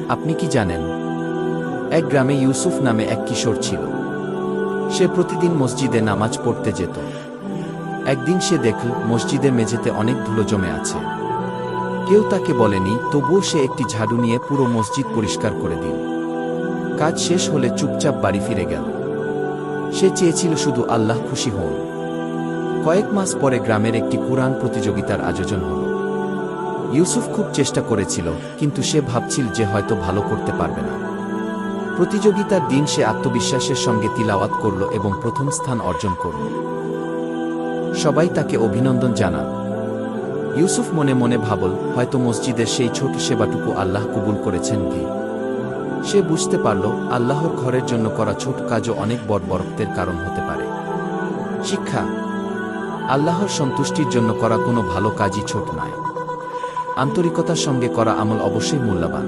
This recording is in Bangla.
আপনি কি জানেন, এক গ্রামে ইউসুফ নামে এক কিশোর ছিল। সে প্রতিদিন মসজিদে নামাজ পড়তে যেত। একদিন সে দেখল মসজিদের মেঝেতে অনেক ধুলো জমে আছে। কেউ তাকে বলেনি, তবুও সে একটি ঝাড়ু নিয়ে পুরো মসজিদ পরিষ্কার করে দিল। কাজ শেষ হলে চুপচাপ বাড়ি ফিরে গেল। সে চেয়েছিল শুধু আল্লাহ খুশি হন। কয়েক মাস পরে গ্রামের একটি কুরআন প্রতিযোগিতার আয়োজন হল। ইউসুফ খুব চেষ্টা করেছিল, কিন্তু সে ভাবছিল যে হয়তো ভালো করতে পারবে না। প্রতিযোগিতার দিন সে আত্মবিশ্বাসের সঙ্গে তিলাওয়াত করল এবং প্রথম স্থান অর্জন করল। সবাই তাকে অভিনন্দন জানাল। ইউসুফ মনে মনে ভাবল, হয়তো মসজিদের সেই ছোট সেবাটুকু আল্লাহ কবুল করেছেন কি। সে বুঝতে পারল, আল্লাহর ঘরের জন্য করা ছোট কাজও অনেক বড় বরকতের কারণ হতে পারে। শিক্ষা: আল্লাহর সন্তুষ্টির জন্য করা কোনো ভালো কাজই ছোট নয়। আন্তরিকতার সঙ্গে করা আমল অবশ্যই মূল্যবান।